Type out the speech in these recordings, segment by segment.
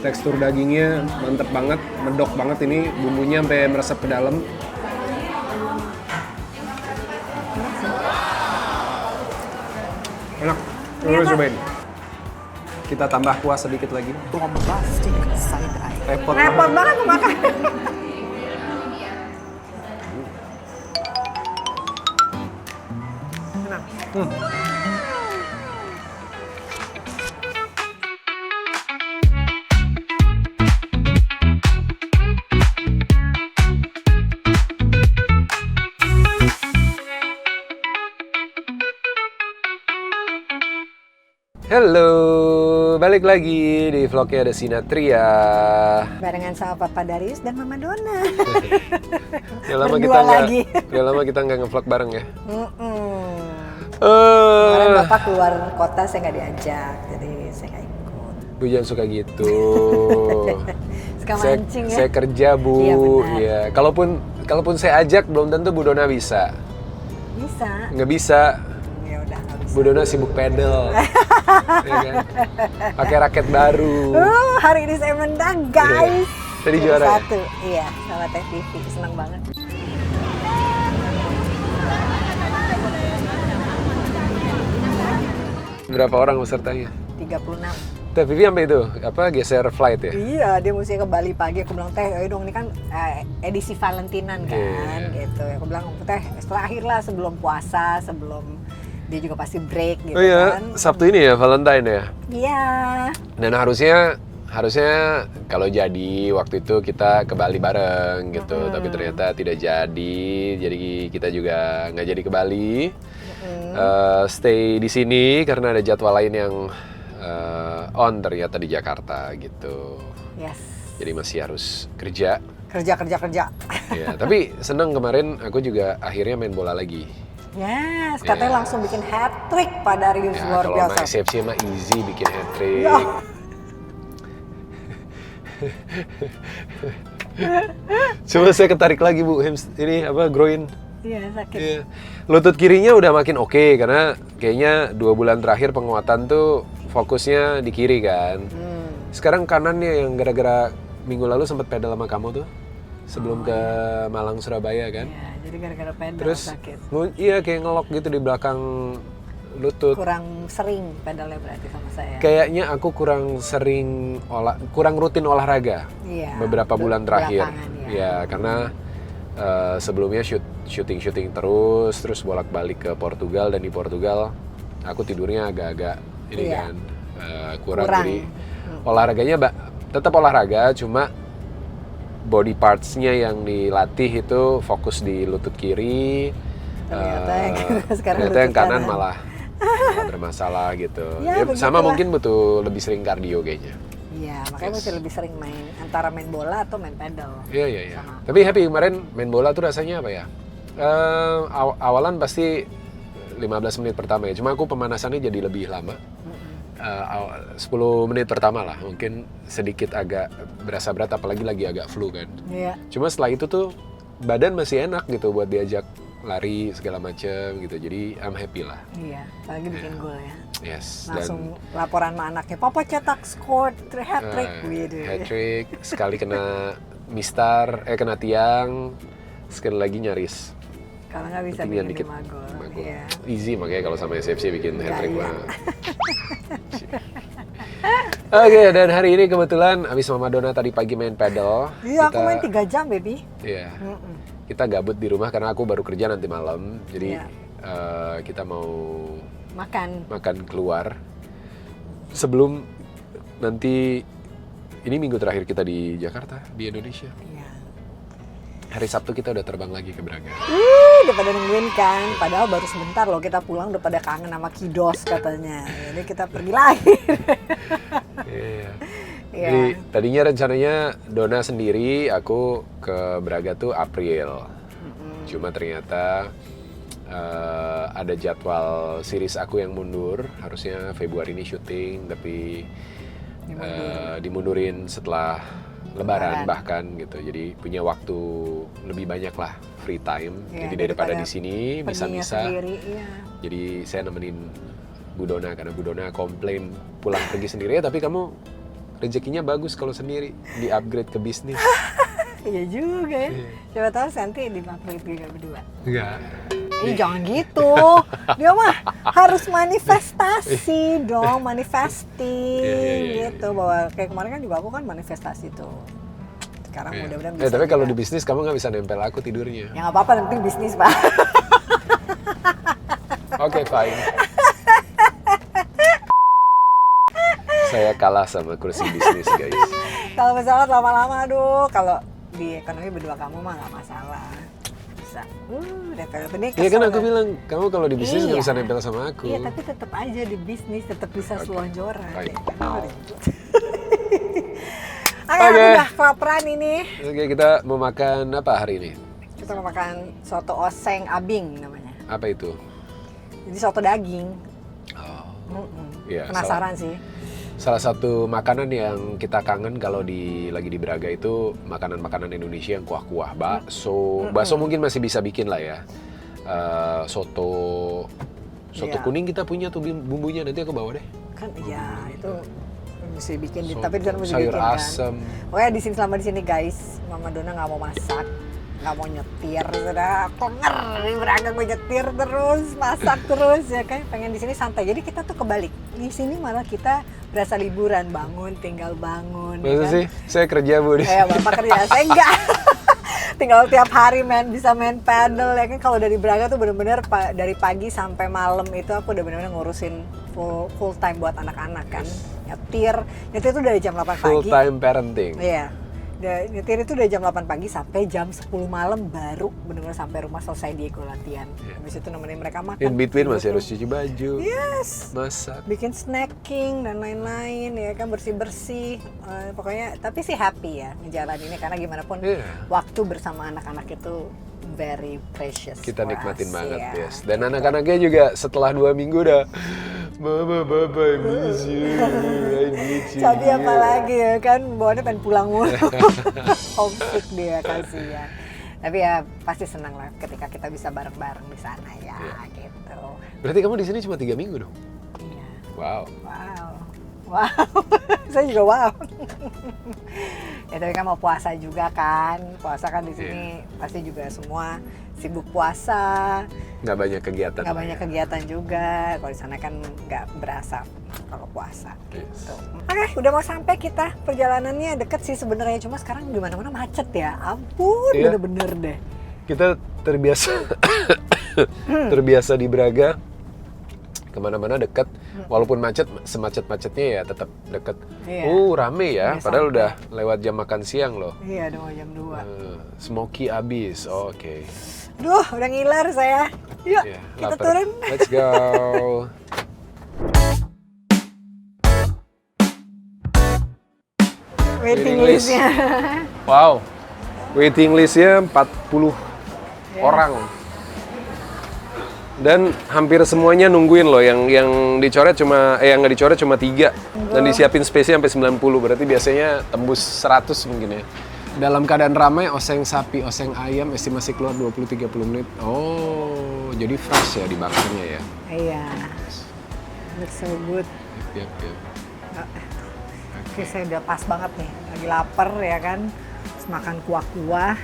Tekstur dagingnya mantep banget, medok banget ini, bumbunya sampai meresap ke dalam. Enak, coba cobain. Kita tambah kuah sedikit lagi. Bombastic side eye. Repot Banget tuh makan. Enak. Halo, balik lagi di vlognya ada Sinatria. Barengan sama Papa Darius dan Mama Dona. Udah lama kita nggak ngevlog bareng ya. Kemarin Bapak keluar kota, saya nggak diajak, jadi saya nggak ikut. Bu jangan suka gitu. Suka mancing ya? Saya kerja Bu. Iya benar. Ya. Kalaupun saya ajak belum tentu Bu Dona bisa. Bisa. Nggak bisa. Ya udah nggak bisa. Bu Dona sibuk pedal. Ya kan? Pakai raket baru. Hari ini saya menang guys. Tadi juara. Satu, iya sama Teh Vivi, senang banget. Berapa orang pesertanya? 36. Teh Vivi sampai itu geser flight ya? Iya, dia mesti ke Bali pagi. Aku bilang, Teh, ayo dong, ini kan edisi Valentinan kan, gitu. Aku bilang, Teh, terakhir lah sebelum puasa, sebelum dia juga pasti break gitu Oh iya, kan. Sabtu ini ya Valentine ya? Iya. Dan harusnya kalau jadi waktu itu kita ke Bali bareng gitu, tapi ternyata tidak jadi kita juga nggak jadi ke Bali. Stay di sini karena ada jadwal lain yang on ternyata di Jakarta gitu. Yes. Jadi masih harus kerja. Kerja. Ya, tapi seneng kemarin aku juga akhirnya main bola lagi. Yes, katanya langsung bikin hat-trick Pak Darius, Ya, luar kalau biasa. naik CFC mah easy bikin hat-trick. Ya. Cuma saya ketarik lagi Bu, groin. Iya, sakit. Iya. Lutut kirinya udah makin oke karena kayaknya 2 bulan terakhir penguatan tuh fokusnya di kiri kan. Sekarang kanannya yang gara-gara minggu lalu sempat pedal sama kamu tuh sebelum ke Malang Surabaya kan. Iya, jadi gara-gara pedal Terus sakit. iya kayak ngelok gitu di belakang lutut. Kurang sering pedalnya berarti sama saya. Kayaknya aku kurang rutin olahraga Iya, beberapa bulan terakhir. belakangan, Ya karena sebelumnya syuting terus bolak-balik ke Portugal, dan di Portugal aku tidurnya agak-agak ini Iya. kan kurang. Kurang. Jadi olahraganya tetap olahraga, cuma body parts-nya yang dilatih itu fokus di lutut kiri. Ternyata yang kanan malah bermasalah gitu. Ya, sama begitulah. mungkin butuh lebih sering kardio kayaknya. Iya, makanya mesti lebih sering antara main bola atau main pedal. Iya. Sama. Tapi happy kemarin main bola tuh rasanya apa ya? Awalan pasti 15 menit pertama ya. Cuma aku pemanasannya jadi lebih lama. 10 menit pertama lah. Mungkin sedikit agak berasa berat, apalagi lagi agak flu kan. Iya. Cuma setelah itu tuh badan masih enak gitu buat diajak lari segala macem gitu. Jadi I'm happy lah. Iya, apalagi bikin gol ya. Yes. Langsung laporan sama anaknya, Papa cetak skor hat-trick gitu. Hat-trick, sekali kena mistar, kena tiang, sekali lagi nyaris. Kalau nggak bisa Ketinggian bikin dikit. 5 gol. Iya. Easy makanya kalau sama SFC bikin hat-trick Iya. mah. Oke, dan hari ini kebetulan abis Mama Dona tadi pagi main pedal. Iya, aku main 3 jam, baby. Iya. Kita gabut di rumah karena aku baru kerja nanti malam. Jadi Iya. kita mau Makan. keluar sebelum nanti ini minggu terakhir kita di Jakarta, di Indonesia. Iya. Hari Sabtu kita udah terbang lagi ke Braga. Udah pada nungguin kan, padahal baru sebentar loh kita pulang, udah pada kangen sama Kidos katanya. Jadi kita pergi lagi. Iya. Iya. Jadi tadinya rencananya Dona sendiri, aku ke Braga tuh April. Cuma ternyata ada jadwal series aku yang mundur. Harusnya Februari ini syuting, tapi dimundurin setelah Lebaran bahkan gitu. Jadi punya waktu lebih banyak lah, free time. Ya, jadi daripada di sini bisa-bisa. Iya. Jadi saya nemenin Bu Dona karena Bu Dona komplain pulang pergi sendiri ya, tapi kamu rezekinya bagus kalau sendiri, di-upgrade ke bisnis. Iya juga ya. Iya. Coba tahu nanti di-upgrade juga berdua. Enggak. Jangan gitu. Dia mah harus manifestasi dong, manifesting Iya. gitu. Bahwa kayak kemarin kan juga aku kan manifestasi tuh. Sekarang mudah-mudahan bisa. Tapi kalau juga. di bisnis kamu nggak bisa nempel aku tidurnya. Ya nggak apa-apa, yang penting bisnis, Pak. Oke, fine. Saya kalah sama kursi bisnis, guys. Kalau misalnya lama-lama, aduh, kalau di ekonomi berdua kamu mah nggak masalah. Bisa. DP ini Iya kan kesel aku bilang, kamu kalau di bisnis nggak Iya. bisa nempel sama aku. Iya, tapi tetap aja di bisnis tetap bisa selonjoran. Baik. Ya kan? Oke, aku udah kelaparan ini. Oke, kita mau makan apa hari ini? Kita mau makan soto oseng abing namanya. Apa itu? Jadi soto daging. Oh, iya, Penasaran sih. Salah satu makanan yang kita kangen kalau lagi di Braga itu makanan-makanan Indonesia yang kuah-kuah, bakso. Bakso mungkin masih bisa bikin lah ya. Soto Iya. kuning kita punya tuh bumbunya, nanti aku bawa deh. Kan iya, itu mesti bikin Soto, tapi di sana mesti sayur bikin kan. asem. Pokoknya di sini selama di sini guys, Mama Dona nggak mau masak, nggak mau nyetir, sudah kenger di Braga gue nyetir terus, masak terus ya kan. Pengen di sini santai. Jadi kita tuh kebalik. Di sini malah kita berasa liburan, bangun tinggal bangun. Masa kan? sih? Saya kerja Bu di Kayak bapak kerja, saya enggak. Tinggal tiap hari bisa main paddle ya kan. Kalau dari Braga tuh bener-bener dari pagi sampai malam itu aku udah bener-bener ngurusin full time buat anak-anak kan. Nyetir tuh dari jam 8 pagi. full time parenting. Iya. Nyetir itu dari jam 8 pagi sampai jam 10 malam baru bener-bener sampai rumah selesai Diego latihan. Habis itu nemenin mereka makan. In between tidur masih tuh. harus cuci baju, Yes. masak. Bikin snacking dan lain-lain ya kan, bersih-bersih. Pokoknya tapi sih happy ya ngejalaninnya karena gimana pun Iya. waktu bersama anak-anak itu very precious. Kita for nikmatin us, banget, ya. yes. Dan anak-anaknya juga setelah 2 minggu udah, Mama, Papa, I miss you, I need you. Cabi apalagi ya kan, bawaannya pengen pulang mulu. Homesick dia, kasihan. Tapi ya pasti senang lah ketika kita bisa bareng-bareng di sana ya, gitu. Berarti kamu di sini cuma 3 minggu dong? Iya. Wow. Wow. Saya juga wow. Ya tapi kan mau puasa juga kan. Puasa kan di sini pasti juga semua sibuk puasa. Nggak banyak kegiatan. Nggak banyak kegiatan juga. Kalau di sana kan nggak berasa kalau puasa. Yes. Gitu. Oke, udah mau sampai kita. Perjalanannya deket sih sebenarnya. Cuma sekarang di mana-mana macet ya. Ampun, Iya. bener-bener deh. Kita terbiasa terbiasa di Braga, kemana-mana deket. Walaupun macet, semacet-macetnya ya tetap deket. Iya. Rame ya. Udah Padahal sampai. udah lewat jam makan siang loh. Iya, udah mau jam 2. Smoky abis. Oke. Duh, udah ngiler saya. Yuk, Iya, kita lapar. turun. Let's go. Waiting list. listnya. Wow. Waiting listnya 40 orang. Dan hampir semuanya nungguin loh, yang dicoret cuma yang nggak dicoret cuma 3 dan disiapin space-nya sampai 90, berarti biasanya tembus 100 mungkin ya. Dalam keadaan ramai, oseng sapi, oseng ayam estimasi keluar 20-30 menit. Oh, jadi fresh ya dibakarnya ya. Iya. Looks so good. Yap. Oke, saya udah pas banget nih. Lagi lapar ya kan. Terus makan kuah-kuah.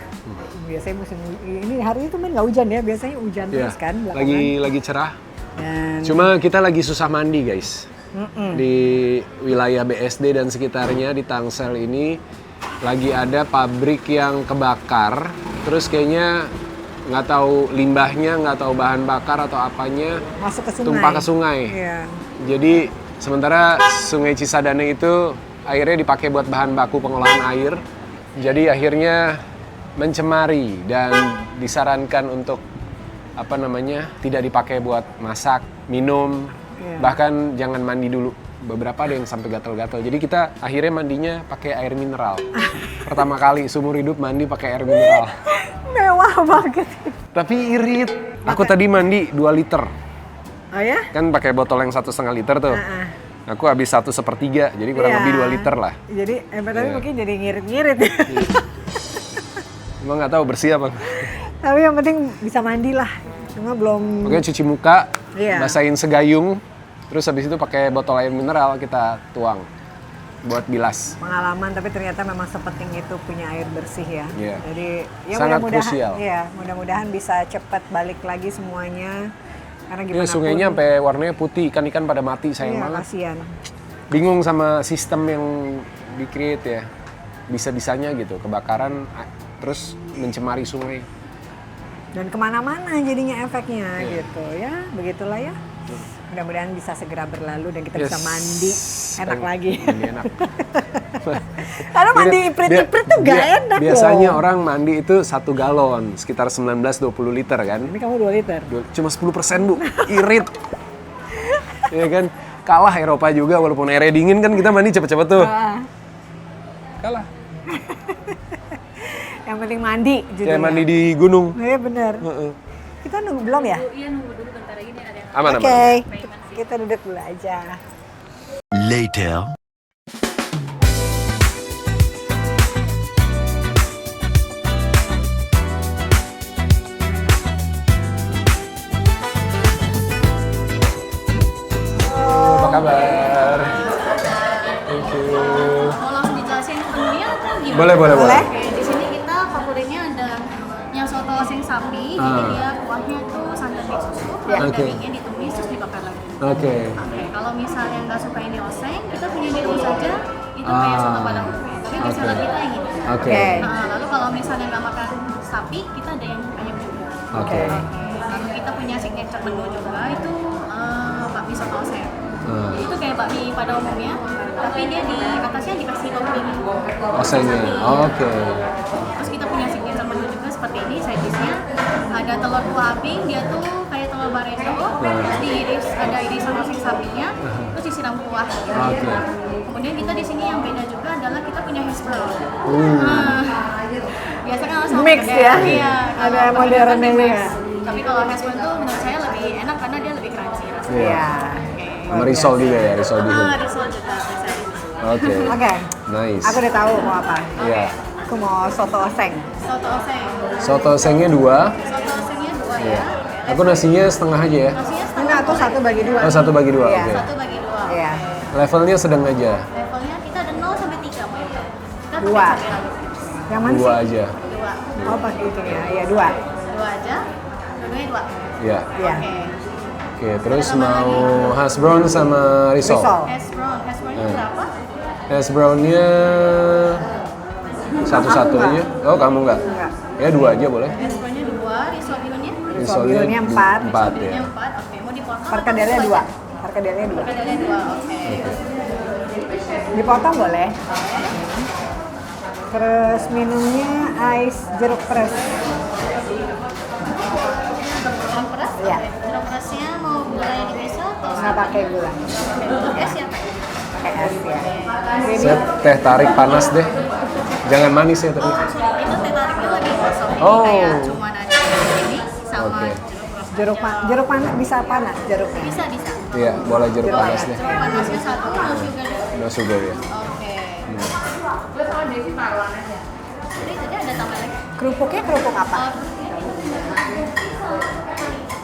Biasanya musim ini hari itu main nggak hujan ya. Biasanya hujan terus kan belakangan. Lagi cerah. Dan Cuma kita lagi susah mandi guys. Di wilayah BSD dan sekitarnya di Tangsel ini lagi ada pabrik yang kebakar. Terus kayaknya nggak tahu limbahnya, nggak tahu bahan bakar atau apanya masuk ke sungai. tumpah ke sungai. Iya. Jadi sementara Sungai Cisadane itu airnya dipakai buat bahan baku pengolahan air. Jadi akhirnya mencemari dan disarankan untuk tidak dipakai buat masak, minum, bahkan jangan mandi dulu. Beberapa ada yang sampai gatal-gatal. Jadi kita akhirnya mandinya pakai air mineral. Pertama kali seumur hidup mandi pakai air mineral. Mewah banget. Tapi irit. Aku tadi mandi 2 liter. Oh ya? Kan pakai botol yang 1,5 liter tuh. Aku habis 1/3, jadi kurang lebih 2 liter lah. Jadi tapi mungkin jadi ngirit-ngirit. Emang nggak tahu bersih apa. Tapi yang penting bisa mandi lah. Cuma belum. Pokoknya cuci muka, Iya. basahin segayung, terus habis itu pakai botol air mineral kita tuang. buat bilas. Pengalaman, tapi ternyata memang sepenting itu punya air bersih ya. Iya. Jadi ya Sangat mudah-mudahan krusial. ya, mudah-mudahan bisa cepat balik lagi semuanya. Karena Ya, gimana sungainya sampai warnanya putih, ikan-ikan pada mati, sayang iya, banget. kasihan. Bingung sama sistem yang di-create ya. Bisa-bisanya gitu, kebakaran terus mencemari sungai. Dan kemana-mana jadinya efeknya Iya. gitu ya, begitulah ya. Mudah-mudahan bisa segera berlalu dan kita Yes. bisa mandi enak lagi. Ini enak. Karena mandi iprit-iprit tuh gak enak Biasanya loh. orang mandi itu 1 galon, sekitar 19-20 liter kan. Ini kamu 2 liter. Cuma 10% Bu, irit. Ya kan, kalah Eropa juga walaupun airnya dingin kan kita mandi cepet-cepet tuh. Ah, Kalah. yang penting mandi Kayak judulnya. mandi di gunung. Iya bener. Heeh. Kita nunggu belum ya? Iya nunggu dulu bentar lagi nih ada yang Aman, Oke, aman. kita duduk dulu aja. Later. Apa kabar? Thank you. mau langsung dijelasin menunya atau gimana? Boleh, boleh, boleh. Oke, di sini kita favoritnya ada yang soto oseng sapi, jadi dia kuahnya itu santan mix susu, lalu Oke. dagingnya ditumis terus dibakar lagi. Oke. Oke, kalau misalnya nggak suka ini oseng, kita punya direbus saja, itu kayak soto padang ume. Tapi best seller kita yang ini. Oke. Nah, lalu kalau misalnya nggak makan sapi, kita ada yang ayam juga. Oke. Lalu kita punya signature menu juga itu bakmi soto oseng. Itu kayak bakmi pada umumnya, tapi dia di atasnya dikasih topping Osengnya. Oke. Terus kita punya signature menu juga seperti ini, side dish-nya ada telur kuah abing, dia tuh kayak telur barendo, terus diiris, ada irisan oseng sapinya, terus disiram kuah. Oke. Kemudian kita di sini yang beda juga adalah kita punya hash brown. Biasa kan sama Mix modern, ya? Iya, Ada kalau modernnya modern juga. mix. Tapi kalau hash brown tuh menurut saya lebih enak karena dia lebih crunchy rasanya. Iya. Sama risol juga ya, risol bihun. Risol juga bisa di sini. Oke. Oke, Nice. aku udah tahu mau apa. Iya. Aku mau soto oseng. Soto oseng. Soto osengnya 2. Soto osengnya 2 Iya. ya. Aku nasinya setengah aja ya. Nasinya setengah. Enggak, aku 1 bagi 2. Oh, 1 bagi 2. Iya. Oke. 1 bagi 2. Iya. Levelnya sedang aja. Levelnya kita ada 0 sampai 3 mau yang tahu. Kita pakai 2. cabai rawit. Yang mana 2 sih? aja. 2. Oh, pakai itu ya. Iya, 2. 2 aja. Dua-duanya 2. Iya. Iya. Oke. Oke, terus mau hash brown sama risol. Risol. Hash brown. Hash brownnya berapa? Hash brownnya satu-satu Aku aja. Oh, kamu enggak? Enggak. Ya 2 aja boleh. Hash brownnya 2, risol bihunnya? Risol bihunnya 4. 4 ya. Bihunnya 4. Oke, mau dipotong? Perkedelnya 2. Perkedelnya 2. Perkedelnya 2. Oke. Dipotong boleh. Terus minumnya ice jeruk pres. Jeruk peras? Iya. Oke. Jeruk perasnya mau gulanya dipisah atau Nggak pakai gula. Untuk es ya, Pak? Pakai es ya. Saya teh tarik panas deh. Jangan manis ya tapi. Oh, sorry. Itu teh tariknya lagi kosong. Jadi Oh. kayak cuma ada ini sama Oke. Jeruk panas bisa panas jeruknya. Bisa, bisa. Iya, boleh jeruk panas deh. Jeruk panasnya 1, no sugar. No sugar ya. Oke. Jadi tadi ada tambah lagi. Kerupuknya kerupuk apa?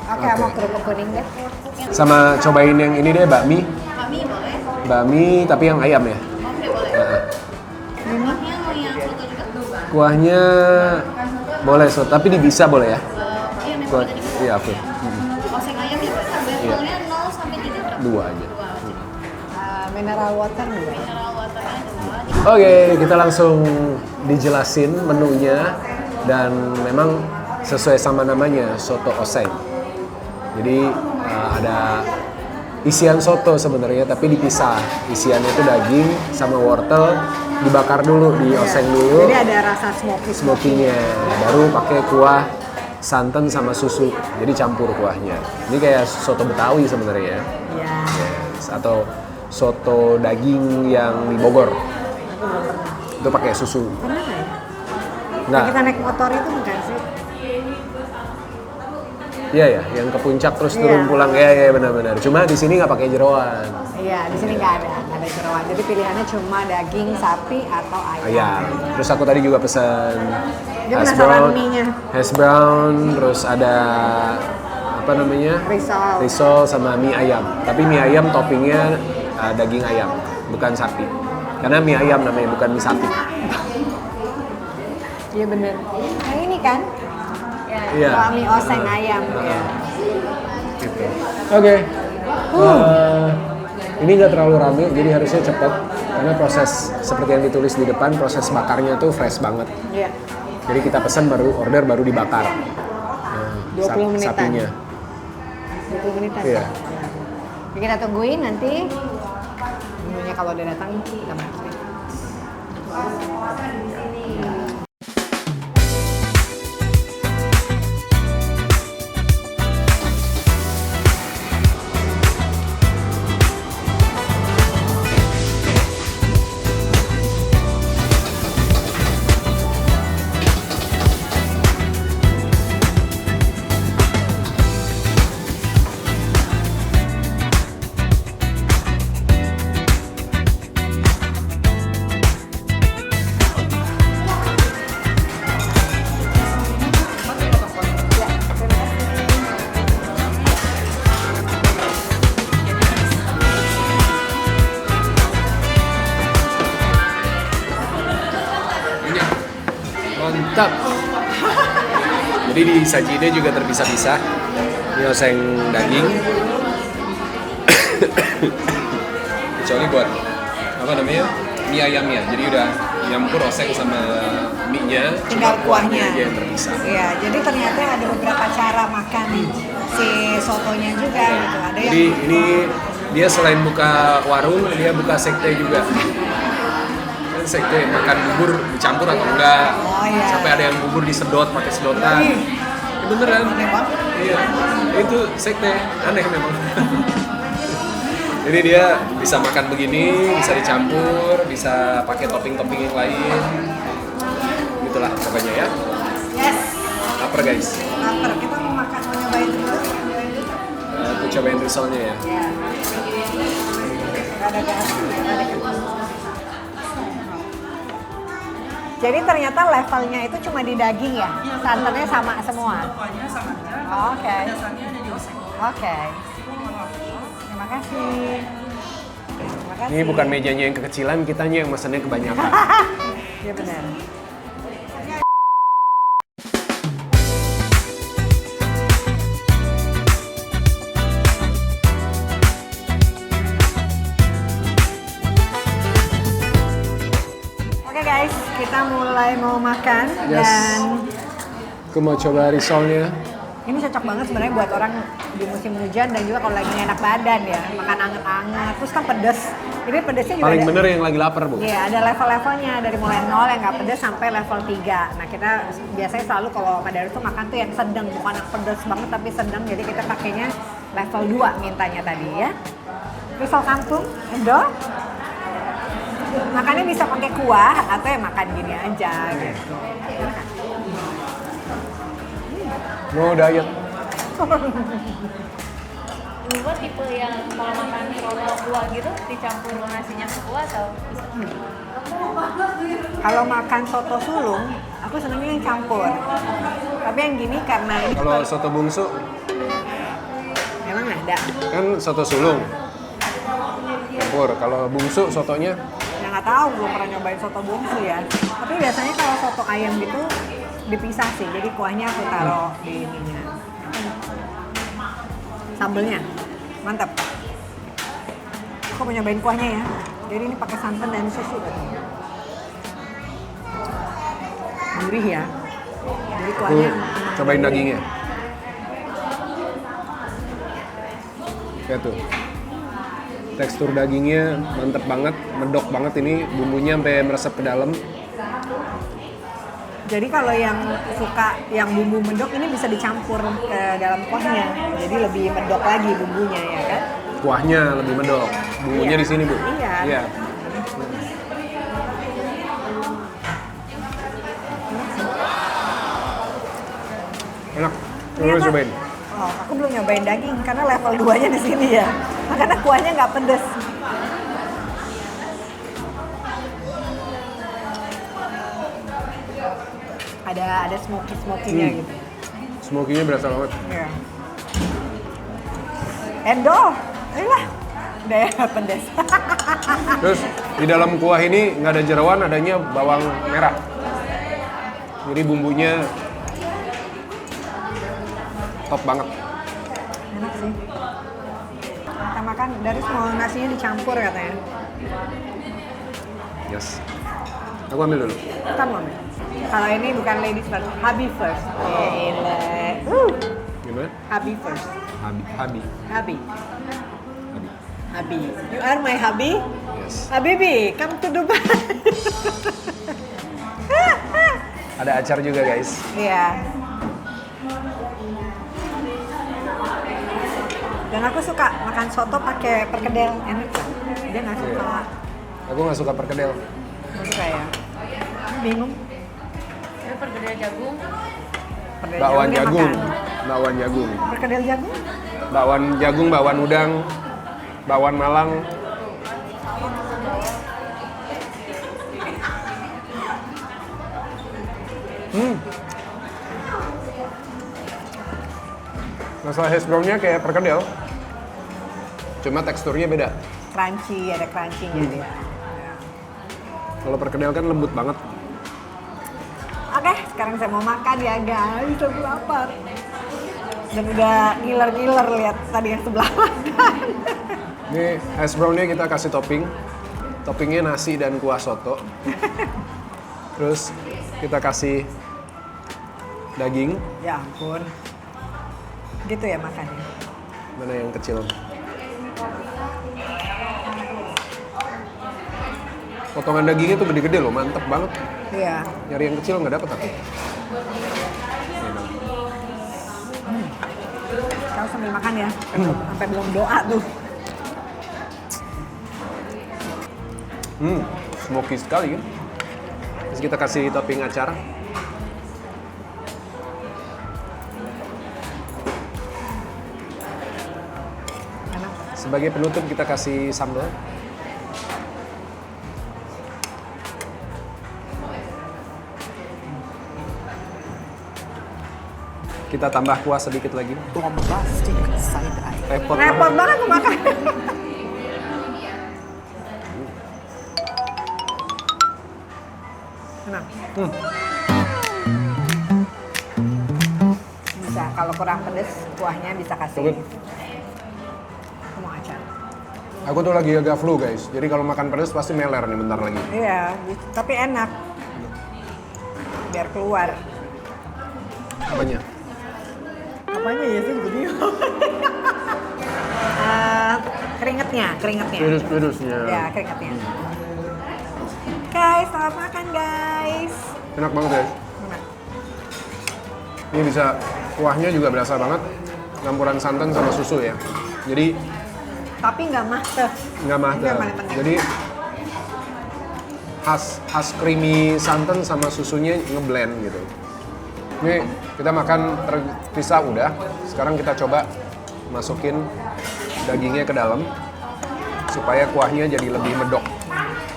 Oke, Oke. mau kerupuk kuning deh. Sama cobain yang ini deh, bakmi. Bakmi boleh. Bakmi tapi yang ayam ya. Oke, boleh. Nah, Kuahnya mau yang soto juga? kuahnya boleh so, tapi bisa boleh ya. Iya, memang Kuah, tadi. iya oke. Oseng ayam ya, Pak? Levelnya 0 sampai 3 berapa? 2 aja. Ah, mineral water juga. Mineral waternya 2. Oke, kita langsung dijelasin menunya dan memang sesuai sama namanya soto oseng. Jadi ada isian soto sebenarnya tapi dipisah. Isiannya itu daging sama wortel dibakar dulu, di oseng dulu. Jadi ada rasa smoky. Smokinya, baru pakai kuah santan sama susu. Jadi campur kuahnya. Ini kayak soto Betawi sebenarnya. Iya. Yes, atau soto daging yang di Bogor. Itu pakai susu. Pernah nggak ya? Nah, Kita naik motor itu bukan sih? iya ya, yang ke puncak terus Iya. turun pulang. Iya benar-benar. Cuma di sini nggak pakai jeroan. Iya, di sini nggak ada jeroan. Jadi pilihannya cuma daging sapi atau ayam. Ayam. Terus aku tadi juga pesan Dia hash penasaran brown, mie-nya. hash brown, terus ada apa namanya? Risol. Risol sama mie ayam. Tapi mie ayam toppingnya daging ayam, bukan sapi. Karena mie ayam namanya, bukan mie sapi. Iya bener. Yang ini kan? Iya. Kalau mie oseng ayam. Ya. Gitu. Oke. Ini nggak terlalu rame, jadi harusnya cepat. Karena proses seperti yang ditulis di depan, proses bakarnya tuh fresh banget. Iya. Jadi kita pesan order baru dibakar. 20 menitan. Sapinya. 20 menitan. Iya. Jadi kita tungguin nanti. Menunya kalau udah datang kita masukin. Mantap. Jadi di sajinya juga terpisah-pisah. Mie oseng daging. Kecuali buat apa namanya? Mie ayamnya. Jadi udah nyampur oseng sama mie-nya. Tinggal kuahnya. aja yang terpisah. Iya, jadi ternyata ada beberapa cara makan si sotonya juga gitu. Ada yang Jadi ini dia selain buka warung, dia buka sekte juga. Kan sekte makan bubur dicampur atau enggak. Oh, iya. Sampai ada yang bubur disedot pakai sedotan. Ih. Ya, beneran. aneh banget. Iya. Itu sekte aneh memang. Jadi dia bisa makan begini, bisa dicampur, bisa pakai topping-topping yang lain. Gitulah pokoknya ya. Yes. Lapar guys. Lapar. Kita mau makan, mau nyobain dulu. Aku cobain risolnya ya. Ya. Ada gas. Jadi ternyata levelnya itu cuma di daging ya? Santannya sama semua? Kuahnya sama aja. Oke. Dasarnya ada di oseng. Oke. Terima kasih. Terima kasih. Ini bukan mejanya yang kekecilan, kitanya yang mesennya kebanyakan. Iya benar. Oke guys, kita mulai mau makan Yes. dan Aku mau coba risolnya. ini cocok banget sebenarnya buat orang di musim hujan dan juga kalau lagi nggak enak badan ya, makan anget-anget. Terus kan pedes. Ini pedesnya juga Paling ada. bener yang lagi lapar, Bu. Iya, ada level-levelnya dari mulai 0 yang nggak pedes sampai level 3. Nah, kita biasanya selalu kalau Madaris tuh makan tuh yang sedang, bukan yang pedes banget tapi sedang. Jadi kita pakainya level 2 mintanya tadi ya. Risol kangkung, endol. Makannya bisa pakai kuah atau ya makan gini aja gitu. Mau diet. Ini buat tipe yang kalau makan soto kuah gitu dicampur nasinya ke kuah atau bisa? Kalau makan soto sulung, aku senangnya yang campur. Tapi yang gini karena ini Kalau soto bungsu, memang ada. kan soto sulung. Campur. Kalau bungsu sotonya Ya nggak tahu, belum pernah nyobain soto bungsu ya. Tapi biasanya kalau soto ayam gitu dipisah sih, jadi kuahnya aku taruh di ininya. Sambelnya, mantap. Aku mau nyobain kuahnya ya. Jadi ini pakai santan dan susu. Gurih ya. Jadi aku kuahnya. cobain dagingnya. Lihat tuh. Tekstur dagingnya mantep banget, medok banget ini, bumbunya sampai meresap ke dalam. Jadi kalau yang suka yang bumbu medok ini bisa dicampur ke dalam kuahnya. Jadi lebih medok lagi bumbunya ya kan? Kuahnya lebih medok, bumbunya Iya. di sini, Bu. Iya. Iya. Enak. Coba Ternyata- cobain. Oh, aku belum nyobain daging karena level 2-nya di sini ya. Makanya kuahnya nggak pedes. Ada smoky-smoky-nya gitu. Smoky-nya berasa banget. Iya. Endol, ayolah. Udah ya, pedas. Terus di dalam kuah ini nggak ada jeroan, adanya bawang merah. Jadi bumbunya top banget. Enak sih. Kita makan dari semua nasinya dicampur katanya. Yes. Aku ambil dulu. Kamu ambil. Kalau ini bukan ladies first, hubby first. Gila. Gimana? Hubby first. Habi. Hubby. Habi. Hubby. You are my hubby? Yes. Habibi, come to Dubai. Ada acar juga guys. Iya. Dan aku suka makan soto pakai perkedel, enak. Dia nggak suka. Aku nggak suka perkedel. Nggak suka ya? Bingung. Ini perkedel jagung. Perkedel Bakwan dia jagung. makan. Bakwan jagung. Perkedel jagung? Bakwan jagung, bakwan udang, bakwan Malang. Masalah hash brownnya kayak perkedel, cuma teksturnya beda. Crunchy, ada crunchy-nya dia. Kalau perkedel kan lembut banget. Oke, sekarang saya mau makan ya guys, aku lapar. Dan udah ngiler-ngiler lihat tadi yang sebelah makan. Ini hash brownnya kita kasih topping. Toppingnya nasi dan kuah soto. Terus kita kasih daging. Ya ampun. Gitu ya makannya. Mana yang kecil? Potongan dagingnya tuh gede-gede loh, mantep banget. Iya. Nyari yang kecil nggak dapet aku. Kau sambil makan ya, sampai belum doa tuh. Smoky sekali kan. Terus kita kasih topping acar. Enak. Sebagai penutup kita kasih sambal. Kita tambah kuah sedikit lagi. Bombastic side eye. Repot Repot banget tuh makan. Enak. Bisa, kalau kurang pedes, kuahnya bisa kasih. Coba. Mau acar. Aku tuh lagi agak flu guys, jadi kalau makan pedas pasti meler nih bentar lagi. Iya, tapi enak. Biar keluar. Apanya? Apanya ya sih jadi? Keringetnya. Virus-virusnya. Ya, keringetnya. Guys, selamat makan guys. Enak banget guys. Enak. Ini bisa, kuahnya juga berasa banget. Campuran santan sama susu ya. Jadi Tapi nggak mah. nggak mah. Itu yang paling penting. Jadi khas creamy santan sama susunya ngeblend gitu. Ini kita makan terpisah udah. Sekarang kita coba masukin dagingnya ke dalam supaya kuahnya jadi lebih medok.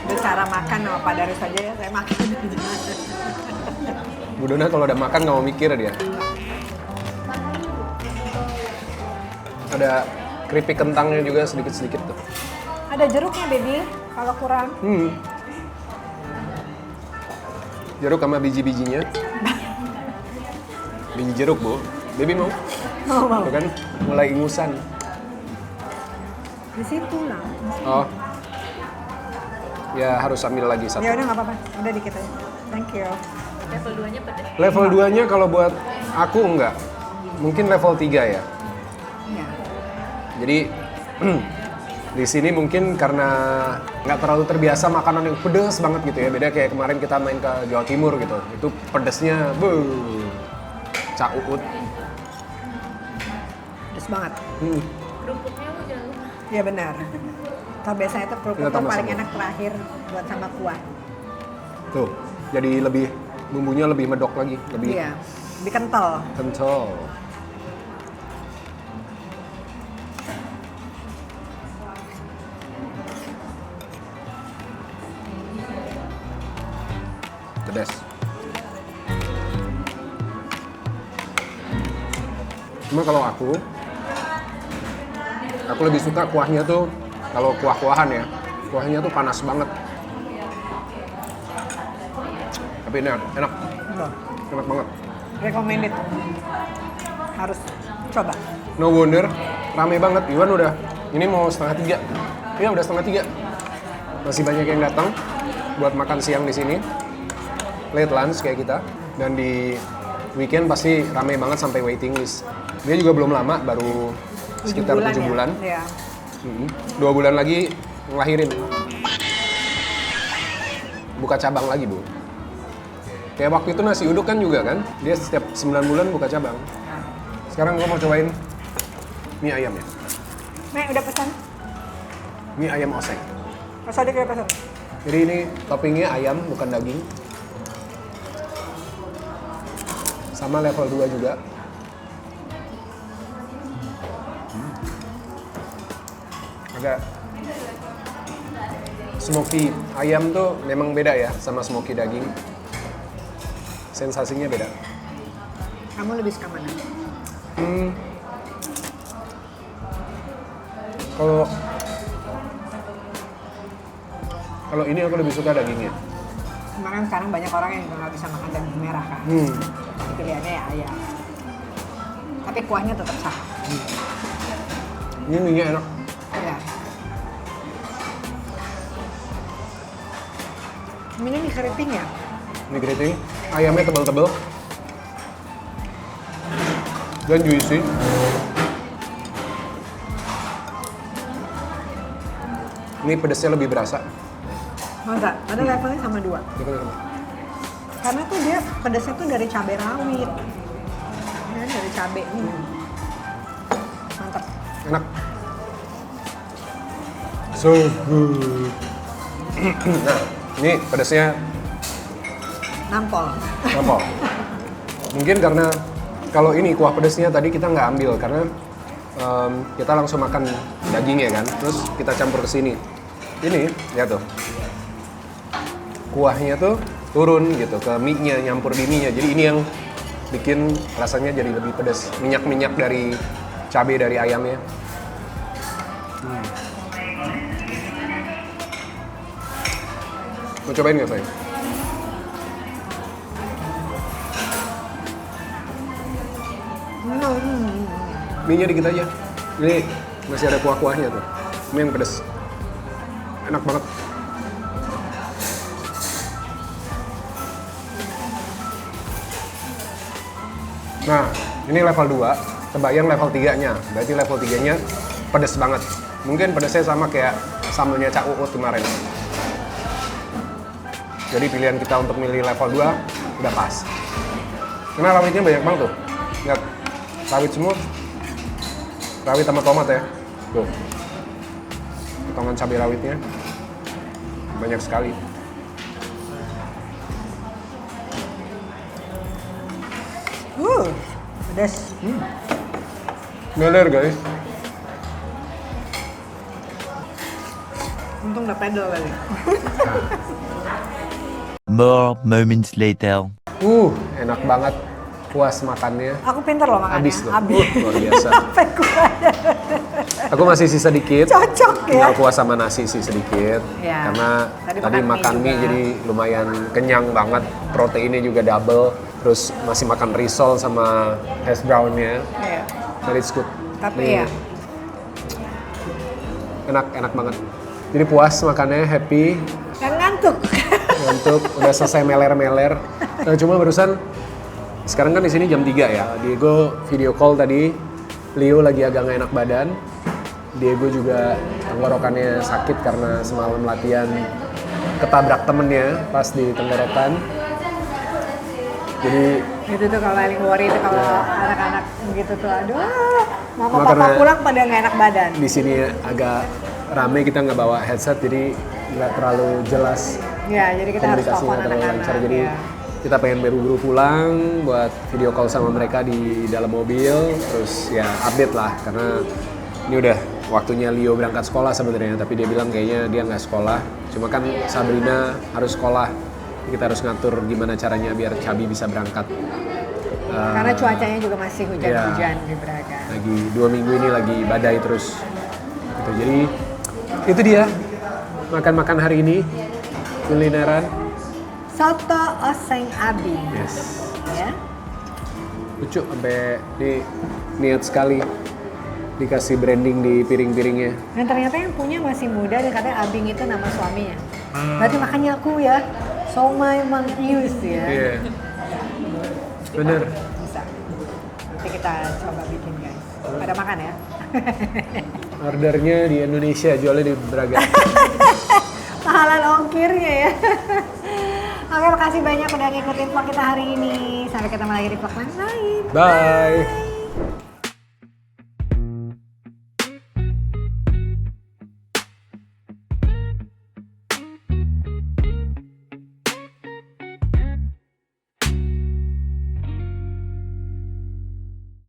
Itu cara makan sama Pak Darus aja ya, saya makan aja. Bu Dona kalau udah makan nggak mau mikir dia. Ada keripik kentangnya juga sedikit-sedikit tuh. Ada jeruknya baby, kalau kurang. Jeruk sama biji-bijinya. Biji jeruk, Bu. Baby mau? Mau. Tuh kan mulai ingusan. Di situ lah. Oh. Ya harus ambil lagi satu. Ya udah nggak apa-apa, udah dikit aja. Thank you. Level 2-nya pedas. Level 2-nya kalau buat aku enggak. Mungkin level 3 ya. Iya. Jadi di sini mungkin karena nggak terlalu terbiasa makanan yang pedes banget gitu ya. Beda kayak kemarin kita main ke Jawa Timur gitu. Itu pedesnya, Cak Uut. Pedes banget. Kerupuknya mau jangan lupa. Iya benar. Kalau biasanya tuh kerupuk Kita tuh tambah paling sambal. enak terakhir buat sama kuah. Tuh, jadi lebih bumbunya lebih medok lagi, lebih Iya, lebih kental. kental. The best. Cuma kalau aku lebih suka kuahnya tuh kalau kuah-kuahan ya, kuahnya tuh panas banget. Tapi ini enak, Loh, enak banget. recommended. Harus coba. No wonder, rame banget. Iwan udah, ini mau 2:30. Iya udah 2:30. Masih banyak yang datang buat makan siang di sini. Late lunch kayak kita. Dan di weekend pasti rame banget sampai waiting list. Dia juga belum lama, baru sekitar 7 bulan. Ya. 2 bulan lagi ngelahirin. Buka cabang lagi, Bu. Kayak waktu itu nasi uduk kan juga kan? Dia setiap 9 bulan buka cabang. Sekarang gua mau cobain mie ayam ya. Nek, udah pesan? Mie ayam oseng. Mas Adik udah pesan? Jadi ini toppingnya ayam, bukan daging. Sama level 2 juga. Agak smoky ayam tuh memang beda ya sama smoky daging. Sensasinya beda. Kamu lebih suka mana? Kalau ini aku lebih suka dagingnya. Kemarin sekarang banyak orang yang juga nggak bisa makan daging merah kan. Pilihannya ya ayam. Tapi kuahnya tetap sama. Ini mie-nya enak. Ya. Ini mie keriting ya? Mie keriting, ayamnya tebal-tebal dan juicy. Ini pedasnya lebih berasa. Masa? Ada levelnya sama 2. Karena tuh dia pedasnya tuh dari cabai rawit. Ya, dari cabai ini. Mantap. Enak. So good. Nah, ini pedasnya Nampol. apa? Mungkin karena kalau ini kuah pedasnya tadi kita nggak ambil karena kita langsung makan dagingnya kan, terus kita campur ke sini. Ini ya tuh, kuahnya tuh turun gitu ke mie-nya, nyampur di mie-nya. Jadi ini yang bikin rasanya jadi lebih pedas. Minyak-minyak dari cabai dari ayamnya. Mau cobain nggak, Say? Mie-nya dikit aja. Ini masih ada kuah-kuahnya tuh. Mie yang pedas. Enak banget. Nah, ini level 2. Kebayang level 3-nya. Berarti level 3-nya pedas banget. Mungkin pedasnya sama kayak sambelnya Cak Uut kemarin. Jadi pilihan kita untuk milih level 2 udah pas. Karena rawitnya banyak banget tuh. Lihat, rawit semua. Rawit sama tomat ya. Tuh. Potongan cabai rawitnya. Banyak sekali. Pedas. Bener guys. Untung udah pedal kali. More moments later. Enak banget. Puas makannya. Aku pinter loh makannya. Habis tuh. Habis. Luar biasa. Sampai kuahnya. Aku masih sisa dikit. Cocok ya. Tinggal kuah sama nasi sih sedikit. Ya. Karena Tadi tadi makan makan mie mie juga. jadi lumayan kenyang banget. Proteinnya juga double. Terus masih makan risol sama hash brownnya. Iya. But it's good. Tapi Nih, ya, enak banget. Jadi puas makannya, happy. kan ngantuk. Ngantuk, udah selesai meler-meler. Nah, cuma barusan sekarang kan di sini jam 3 ya. Diego video call tadi. Leo lagi agak nggak enak badan. Diego juga tenggorokannya sakit karena semalam latihan ketabrak temennya pas di tenggorokan. Jadi Itu tuh kalau paling worry itu kalau anak-anak gitu tuh, aduh, mama Cuma papa karena- pulang pada nggak enak badan. di sini agak rame, kita nggak bawa headset jadi nggak terlalu jelas Ya, jadi kita harus komunikasinya telepon terlalu anak-anak. lancar. Jadi Ya. kita pengen buru-buru pulang buat video call sama mereka di dalam mobil, terus ya update lah karena ini udah waktunya Leo berangkat sekolah sebenarnya, tapi dia bilang kayaknya dia nggak sekolah. Cuma kan Sabrina harus sekolah, kita harus ngatur gimana caranya biar Cabi bisa berangkat. Karena cuacanya juga masih hujan-hujan Iya. di Braga. Lagi 2 minggu ini lagi badai terus. Gitu. Jadi itu dia makan-makan hari ini kulineran. Soto oseng abing. Yes. Ya. Lucu sampai di niat sekali dikasih branding di piring-piringnya. Dan ternyata yang punya masih muda dan katanya Abing itu nama suaminya. Berarti makanya aku ya, somai mangius ya. Iya. Bener. Bisa. Nanti kita coba bikin guys. Pada makan ya. Ordernya di Indonesia, jualnya di Braga. Pahalan ongkirnya ya. Oke, makasih banyak udah ngikutin vlog kita hari ini. Sampai ketemu lagi di vlog lain. Bye.